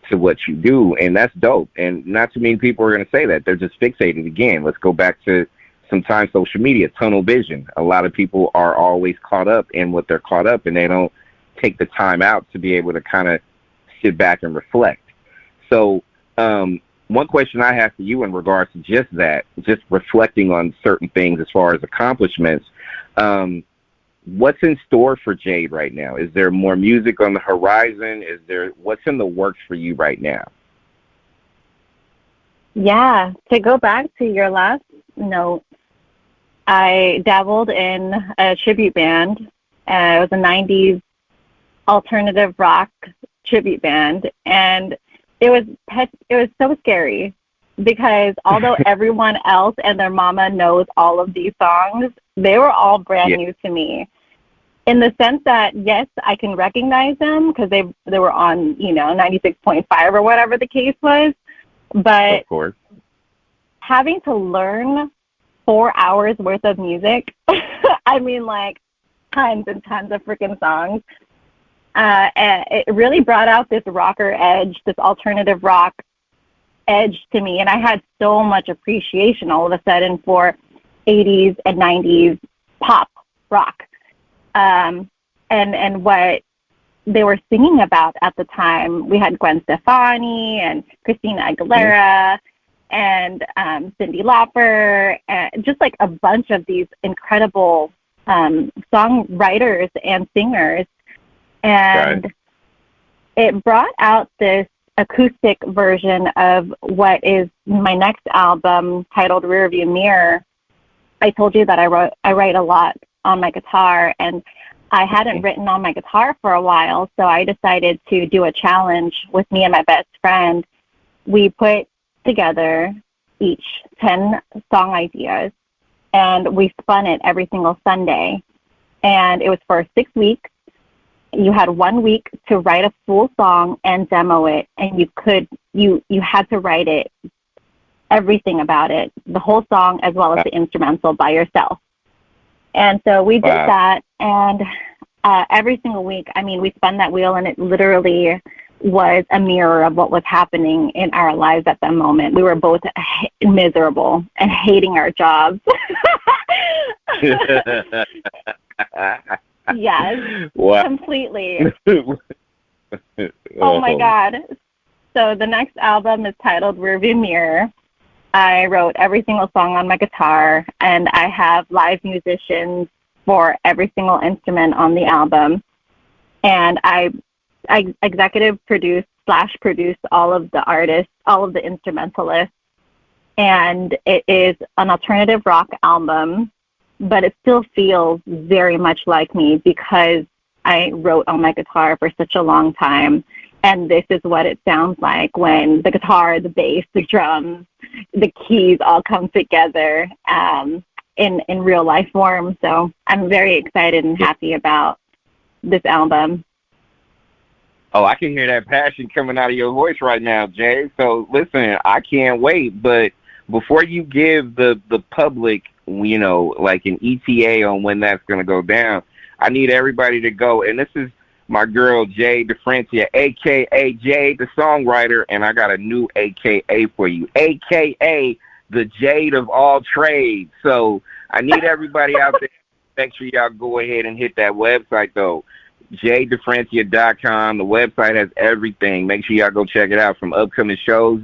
[SPEAKER 2] to what you do, and that's dope. And not too many people are going to say that. They're just fixated. Again, let's go back to sometimes social media, tunnel vision. A lot of people are always caught up in what they're caught up, and they don't take the time out to be able to kind of sit back and reflect. So one question I have for you in regards to just that, just reflecting on certain things as far as accomplishments, what's in store for Jade right now? Is there more music on the horizon? What's in the works for you right now?
[SPEAKER 3] Yeah, to go back to your last note, I dabbled in a tribute band. It was a 90s alternative rock tribute band, and it was so scary because although everyone else and their mama knows all of these songs, they were all brand new to me. In the sense that, yes, I can recognize them because they were on, you know, 96.5 or whatever the case was. But
[SPEAKER 2] of course,
[SPEAKER 3] having to learn 4 hours worth of music, I mean, like tons and tons of freaking songs, and it really brought out this rocker edge, this alternative rock edge to me. And I had so much appreciation all of a sudden for 80s and 90s pop rock. And what they were singing about at the time. We had Gwen Stefani and Christina Aguilera and Cyndi Lauper, and just like a bunch of these incredible songwriters and singers. And it brought out this acoustic version of what is my next album, titled Rearview Mirror. I told you that I write a lot on my guitar, and I hadn't written on my guitar for a while, so I decided to do a challenge with me and my best friend. We put together each 10 song ideas, and we spun it every single Sunday. And it was for 6 weeks. You had 1 week to write a full song and demo it, and you had to write it, everything about it, the whole song as well as the instrumental by yourself. And so we did that, and every single week, I mean, we spun that wheel, and it literally was a mirror of what was happening in our lives at that moment. We were both miserable and hating our jobs. Yes, completely. Oh, my God. So the next album is titled Rearview Mirror. I wrote every single song on my guitar, and I have live musicians for every single instrument on the album. And I executive produce / produce all of the artists, all of the instrumentalists. And it is an alternative rock album, but it still feels very much like me because I wrote on my guitar for such a long time. And this is what it sounds like when the guitar, the bass, the drums, the keys all come together in real life form. So I'm very excited and happy about this album.
[SPEAKER 2] Oh, I can hear that passion coming out of your voice right now, Jay. So listen, I can't wait. But before you give the public, you know, like an ETA on when that's going to go down, I need everybody to go. And this is my girl, Jade DeFrancia, a.k.a. Jade The Songwriter, and I got a new a.k.a. for you, a.k.a. the Jade of all trades. So I need everybody out there, make sure y'all go ahead and hit that website, though, jadedefrancia.com. The website has everything. Make sure y'all go check it out, from upcoming shows,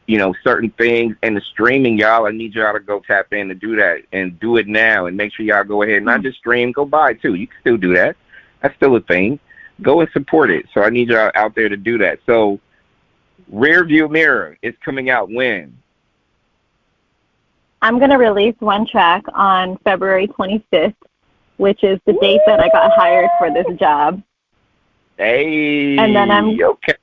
[SPEAKER 2] you know, certain things, and the streaming, y'all. I need y'all to go tap in to do that, and do it now, and make sure y'all go ahead and not just stream, go buy, too. You can still do that. That's still a thing. go and support it. So I need y'all out there to do that. So Rear View Mirror is coming out when?
[SPEAKER 3] I'm going to release one track on February 25th, which is the date that I got hired for this job.
[SPEAKER 2] Hey,
[SPEAKER 3] and then
[SPEAKER 2] okay.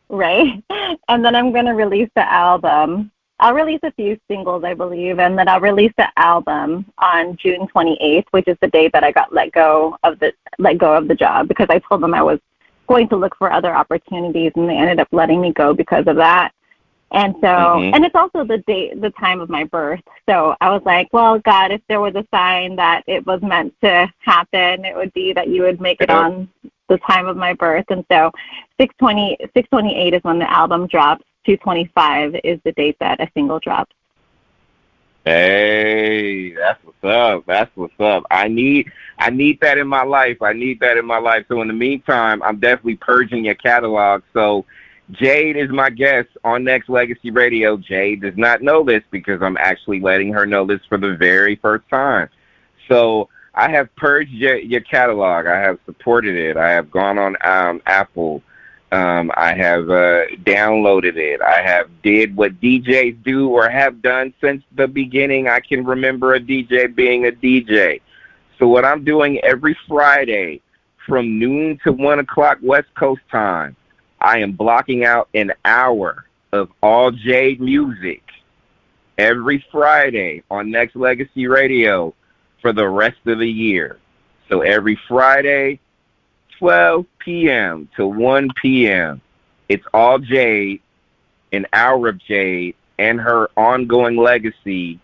[SPEAKER 3] Right? And then I'm going to release the album. I'll release a few singles, I believe, and then I'll release the album on June 28th, which is the date that I got let go of the job, because I told them I was going to look for other opportunities, and they ended up letting me go because of that. And so, and it's also the time of my birth. So I was like, well, God, if there was a sign that it was meant to happen, it would be that you would make it on the time of my birth. And so 6/28 is when the album drops. 2/25 is the date that a single drops.
[SPEAKER 2] Hey, that's what's up. That's what's up. I need that in my life. I need that in my life. So in the meantime, I'm definitely purging your catalog. So Jade is my guest on Nexxlegacy Radio. Jade does not know this because I'm actually letting her know this for the very first time. So I have purged your catalog. I have supported it. I have gone on Apple. I have downloaded it. I have did what DJs do or have done since the beginning. I can remember a DJ being a DJ. So what I'm doing every Friday from noon to 1 o'clock West Coast time, I am blocking out an hour of all Jade music every Friday on Nexxlegacy Radio for the rest of the year. So every Friday, 12 p.m. to 1 p.m., it's all Jade, an hour of Jade, and her ongoing legacy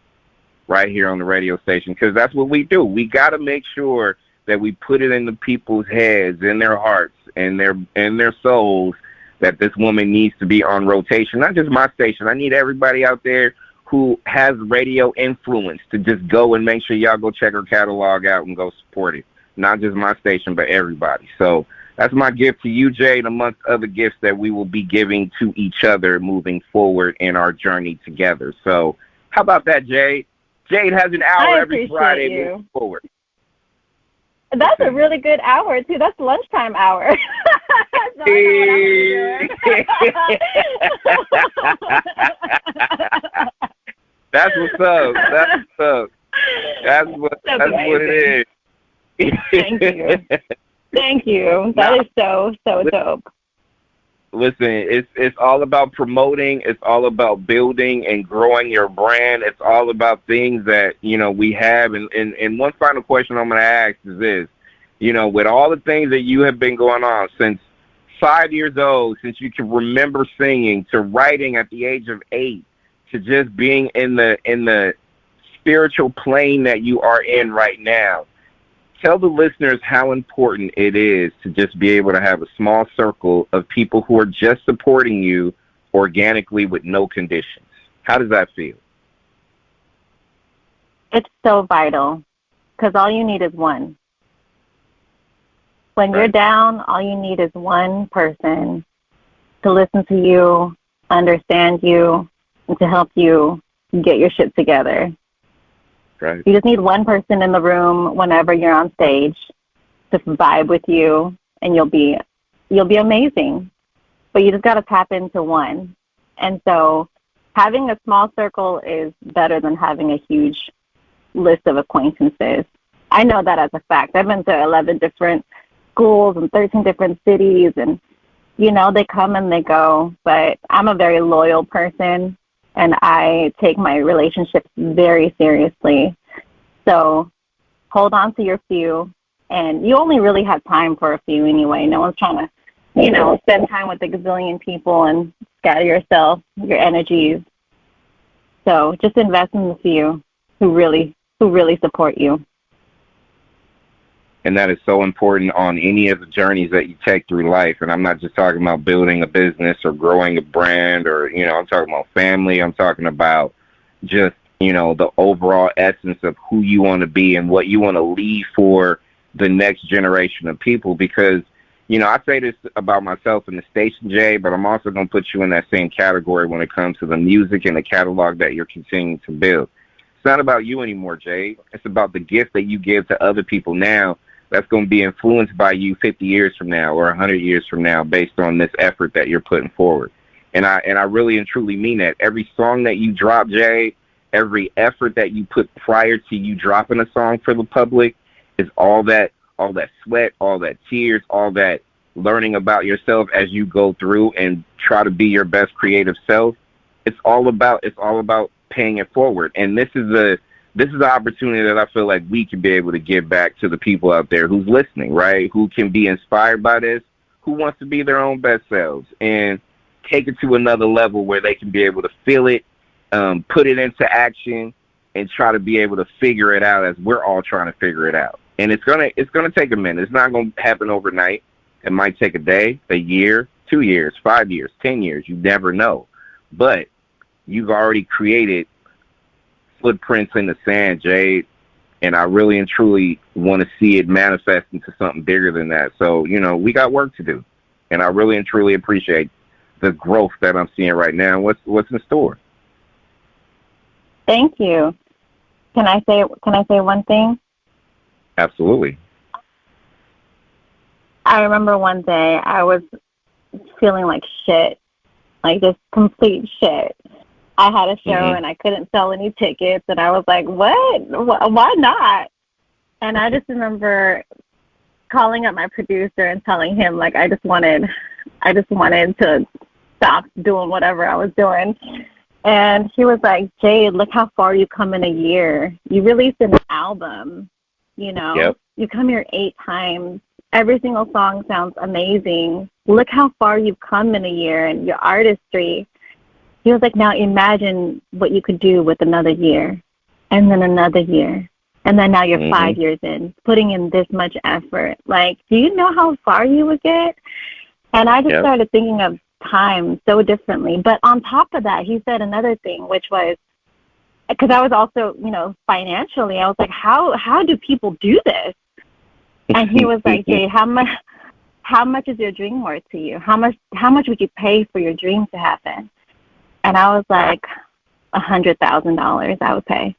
[SPEAKER 2] right here on the radio station, because that's what we do. We got to make sure that we put it into people's heads, in their hearts, and their souls, that this woman needs to be on rotation. Not just my station. I need everybody out there who has radio influence to just go and make sure y'all go check her catalog out and go support it. Not just my station, but everybody. So that's my gift to you, Jade, amongst other gifts that we will be giving to each other moving forward in our journey together. So how about that, Jade? Jade has an hour every Friday moving forward.
[SPEAKER 3] That's a really good hour, too. That's lunchtime hour. So
[SPEAKER 2] that's what's up. That's what's up. That's what it is.
[SPEAKER 3] Thank you. Thank you. That is so dope.
[SPEAKER 2] Listen, it's all about promoting. It's all about building and growing your brand. It's all about things that, we have. And one final question I'm going to ask is this. With all the things that you have been going on since 5 years old, since you can remember singing, to writing at the age of 8, to just being in the spiritual plane that you are in right now, tell the listeners how important it is to just be able to have a small circle of people who are just supporting you organically with no conditions. How does that feel?
[SPEAKER 3] It's so vital, because all you need is one. When you're down, all you need is one person to listen to you, understand you, and to help you get your shit together.
[SPEAKER 2] Right.
[SPEAKER 3] You just need one person in the room whenever you're on stage to vibe with you, and you'll be amazing. But you just got to tap into one. And so having a small circle is better than having a huge list of acquaintances. I know that as a fact. I've been to 11 different schools and 13 different cities, and, they come and they go. But I'm a very loyal person, and I take my relationships very seriously. So hold on to your few, and you only really have time for a few anyway. No one's trying to, spend time with a gazillion people and scatter your energies. So just invest in the few who really support you.
[SPEAKER 2] And that is so important on any of the journeys that you take through life. And I'm not just talking about building a business or growing a brand or, I'm talking about family. I'm talking about just, the overall essence of who you want to be and what you want to leave for the next generation of people. Because, I say this about myself in the station, Jay, but I'm also going to put you in that same category when it comes to the music and the catalog that you're continuing to build. It's not about you anymore, Jay. It's about the gift that you give to other people now that's going to be influenced by you 50 years from now or 100 years from now based on this effort that you're putting forward. And I really and truly mean that. Every song that you drop, Jay, every effort that you put prior to you dropping a song for the public is all that sweat, all that tears, all that learning about yourself as you go through and try to be your best creative self. It's all about paying it forward. And this is the opportunity that I feel like we can be able to give back to the people out there who's listening, right? Who can be inspired by this, who wants to be their own best selves and take it to another level where they can be able to feel it, put it into action, and try to be able to figure it out as we're all trying to figure it out. And it's gonna take a minute. It's not gonna happen overnight. It might take a day, a year, 2 years, 5 years, 10 years. You never know. But you've already created footprints in the sand, Jade, and I really and truly want to see it manifest into something bigger than that. So, we got work to do, and I really and truly appreciate the growth that I'm seeing right now. What's in store?
[SPEAKER 3] Thank you. Can I say one thing?
[SPEAKER 2] Absolutely.
[SPEAKER 3] I remember one day I was feeling like shit, like just complete shit. I had a show and I couldn't sell any tickets, and I was like, what? Why not? And I just remember calling up my producer and telling him, like, I just wanted to stop doing whatever I was doing. And he was like, Jade, look how far you've come in a year. You released an album,
[SPEAKER 2] Yep.
[SPEAKER 3] You come here 8 times. Every single song sounds amazing. Look how far you've come in a year and your artistry. He was like, now imagine what you could do with another year and then another year. And then now you're 5 years in, putting in this much effort. Like, do you know how far you would get? And I just started thinking of time so differently. But on top of that, he said another thing, which was, because I was also, financially, I was like, how do people do this? And he was like, Jay, how much is your dream worth to you? How much would you pay for your dream to happen? And I was like, $100,000 I would pay.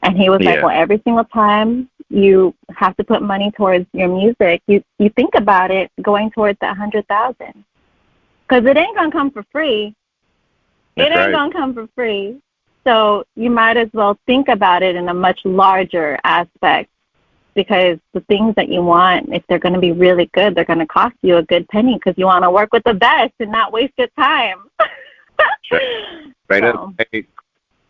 [SPEAKER 3] And he was like, well, every single time you have to put money towards your music, you think about it going towards that $100,000. Because it ain't going to come for free. It ain't going to come for free. So you might as well think about it in a much larger aspect, because the things that you want, if they're going to be really good, they're going to cost you a good penny, because you want to work with the best and not waste your time.
[SPEAKER 2] Straight up.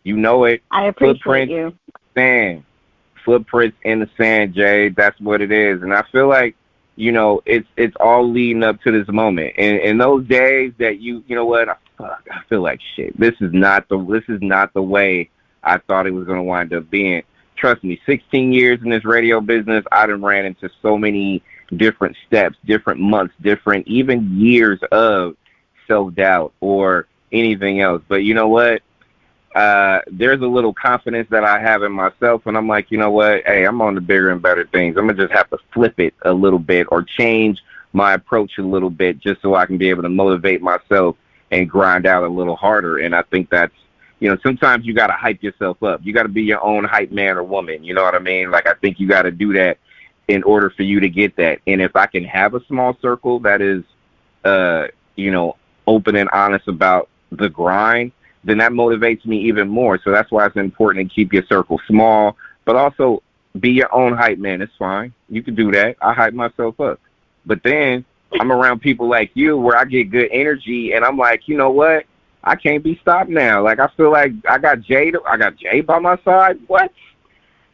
[SPEAKER 2] You know it.
[SPEAKER 3] I appreciate you.
[SPEAKER 2] Sand. Footprints in the sand, Jade. That's what it is. And I feel like, it's all leading up to this moment. And in those days that you know what, I feel like shit. This is not the way I thought it was going to wind up being. Trust me, 16 years in this radio business, I done ran into so many different steps, different months, different even years of self-doubt or anything else. But you know what? There's a little confidence that I have in myself, and I'm like, you know what? Hey, I'm on to bigger and better things. I'm going to just have to flip it a little bit or change my approach a little bit just so I can be able to motivate myself and grind out a little harder. And I think that's, sometimes you got to hype yourself up. You got to be your own hype man or woman. You know what I mean? Like, I think you got to do that in order for you to get that. And if I can have a small circle that is, open and honest about the grind, then that motivates me even more. So that's why it's important to keep your circle small, but also be your own hype man. It's fine. You can do that. I hype myself up. But then I'm around people like you where I get good energy, and I'm like, you know what? I can't be stopped now. Like, I feel like I got Jade by my side. What?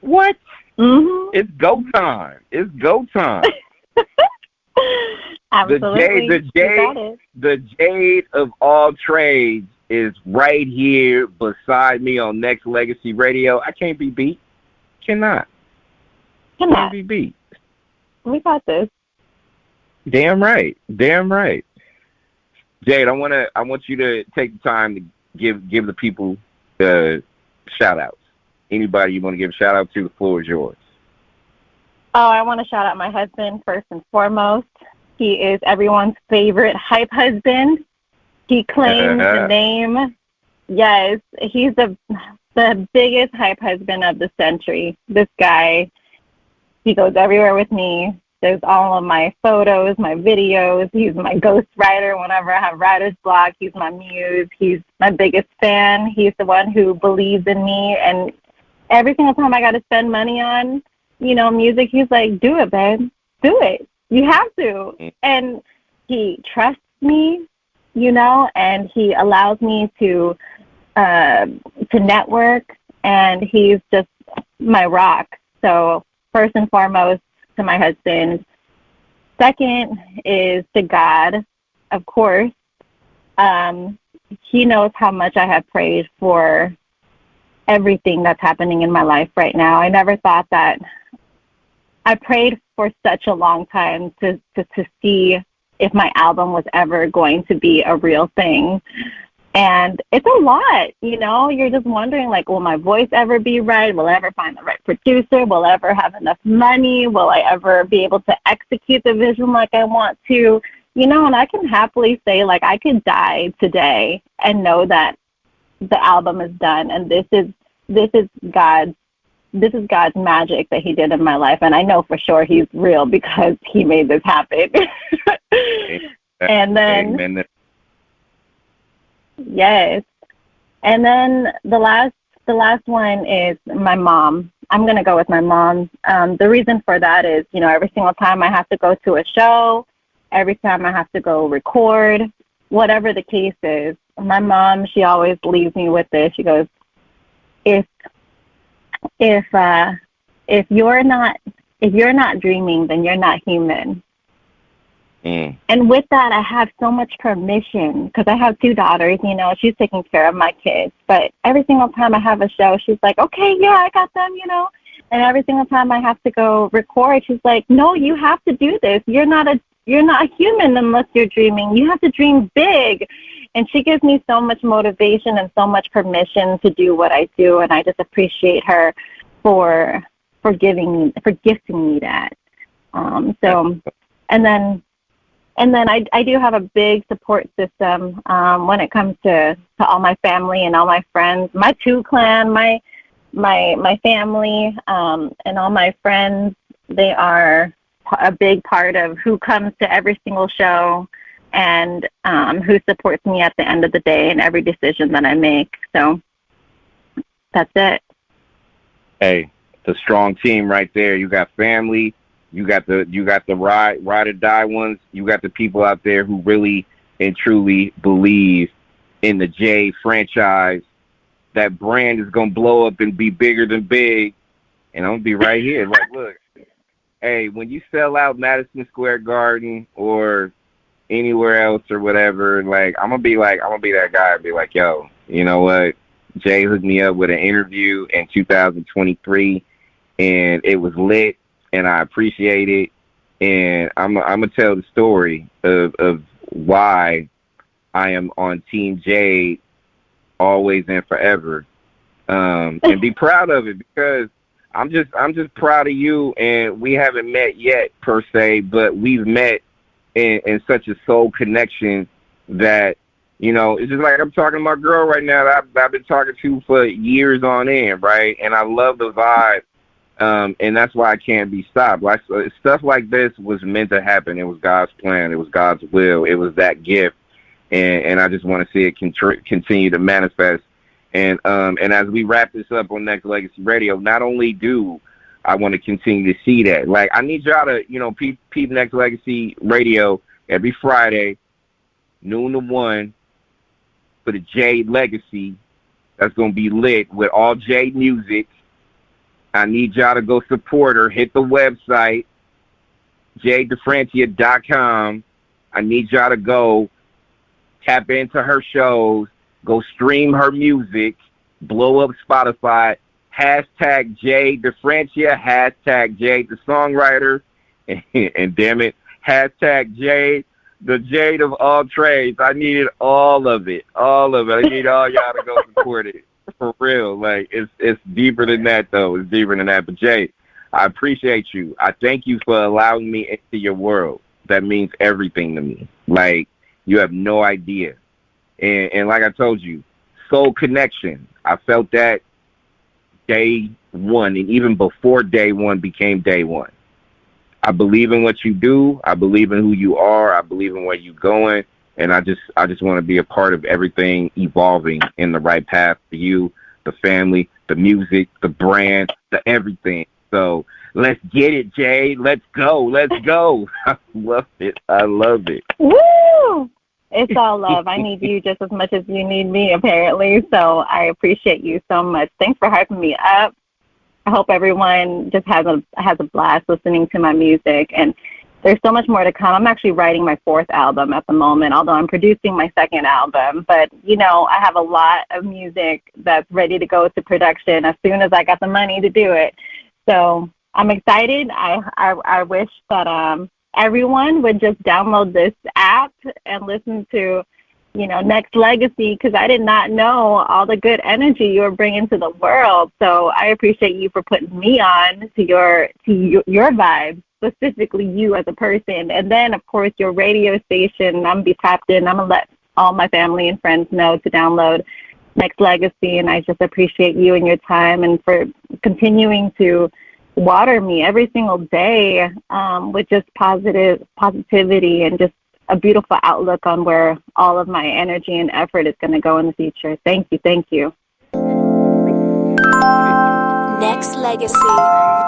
[SPEAKER 3] Mm-hmm.
[SPEAKER 2] It's go time. It's go time.
[SPEAKER 3] Absolutely.
[SPEAKER 2] The Jade of all trades is right here beside me on Nexxlegacy Radio. I can't be beat. Can't be beat.
[SPEAKER 3] We got this.
[SPEAKER 2] Damn right. Jade, I want you to take the time to give the people shout outs. Anybody you want to give a shout out to, the floor is yours.
[SPEAKER 3] Oh, I want to shout out my husband first and foremost. He is everyone's favorite hype husband. He claims the name. Yes, he's the biggest hype husband of the century. This guy, He goes everywhere with me. There's all of my photos, my videos. He's my ghostwriter whenever I have writer's block. He's my muse. He's my biggest fan. He's the one who believes in me. And every single time I got to spend money on, music, he's like, do it, babe. Do it. You have to. And he trusts me, and he allows me to network, and he's just my rock. So first and foremost, to my husband. Second is to God, of course. He knows how much I have prayed for everything that's happening in my life right now. I never thought that. I prayed for such a long time to see if my album was ever going to be a real thing. And it's a lot, you're just wondering, like, will my voice ever be right? Will I ever find the right producer? Will I ever have enough money? Will I ever be able to execute the vision like I want to? And I can happily say, like, I could die today and know that the album is done. And this is God's magic that he did in my life. And I know for sure he's real because he made this happen. And then, amen. Yes. And then the last one is my mom. I'm going to go with my mom. The reason for that is, every single time I have to go to a show, every time I have to go record, whatever the case is, my mom, she always leaves me with this. She goes, if you're not dreaming, then you're not human. And with that, I have so much permission because I have 2 daughters, she's taking care of my kids. But every single time I have a show, she's like, okay, yeah, I got them, And every single time I have to go record, she's like, no, you have to do this. You're not human unless you're dreaming. You have to dream big. And she gives me so much motivation and so much permission to do what I do. And I just appreciate her for gifting me that. And then I do have a big support system when it comes to all my family and all my friends, my 2 clan, my family, and all my friends. They are a big part of who comes to every single show and who supports me at the end of the day in every decision that I make. So that's it.
[SPEAKER 2] Hey, it's a strong team right there. You got family. You got the ride or die ones. You got the people out there who really and truly believe in the Jade franchise. That brand is gonna blow up and be bigger than big. And I'm gonna be right here. Like, look, hey, when you sell out Madison Square Garden or anywhere else or whatever, like I'm gonna be that guy and be like, yo, you know what? Jay hooked me up with an interview in 2023, and it was lit. And I appreciate it, and I'm gonna tell the story of why I am on Team Jade always and forever, and be proud of it because I'm just proud of you. And we haven't met yet per se, but we've met in such a soul connection that it's just like I'm talking to my girl right now that I've been talking to for years on end, right? And I love the vibe. And that's why I can't be stopped. Like stuff like this was meant to happen. It was God's plan. It was God's will. It was that gift, and I just want to see it continue to manifest. And as we wrap this up on Nexxlegacy Radio, not only do I want to continue to see that, like I need y'all to peep Nexxlegacy Radio every Friday, noon to 1, for the Jade Legacy. That's gonna be lit with all Jade music. I need y'all to go support her. Hit the website, jadedefrantia.com. I need y'all to go tap into her shows, go stream her music, blow up Spotify, hashtag Jade DeFrantia, hashtag Jade The Songwriter, and damn it, hashtag Jade, the Jade of all trades. I needed all of it. I need all y'all to go support it. For real, like it's deeper than that though. It's deeper than that. But Jay, I appreciate you. I thank you for allowing me into your world. That means everything to me. Like you have no idea. And like I told you, soul connection. I felt that day one, and even before day one became day one. I believe in what you do. I believe in who you are. I believe in where you're going. And I just want to be a part of everything evolving in the right path for you, the family, the music, the brand, the everything. So let's get it, Jade. Let's go. Let's go. I love it. I love it.
[SPEAKER 3] Woo! It's all love. I need you just as much as you need me, apparently. So I appreciate you so much. Thanks for hyping me up. I hope everyone just has a blast listening to my music. And there's so much more to come. I'm actually writing my 4th album at the moment, although I'm producing my 2nd album. But, I have a lot of music that's ready to go to production as soon as I got the money to do it. So I'm excited. I wish that everyone would just download this app and listen to, Nexxlegacy, because I did not know all the good energy you were bringing to the world. So I appreciate you for putting me on to your vibe, specifically you as a person. And then, of course, your radio station. I'm going to be tapped in. I'm going to let all my family and friends know to download Nexxlegacy. And I just appreciate you and your time and for continuing to water me every single day with just positivity and just a beautiful outlook on where all of my energy and effort is going to go in the future. Thank you. Thank you.
[SPEAKER 1] Nexxlegacy.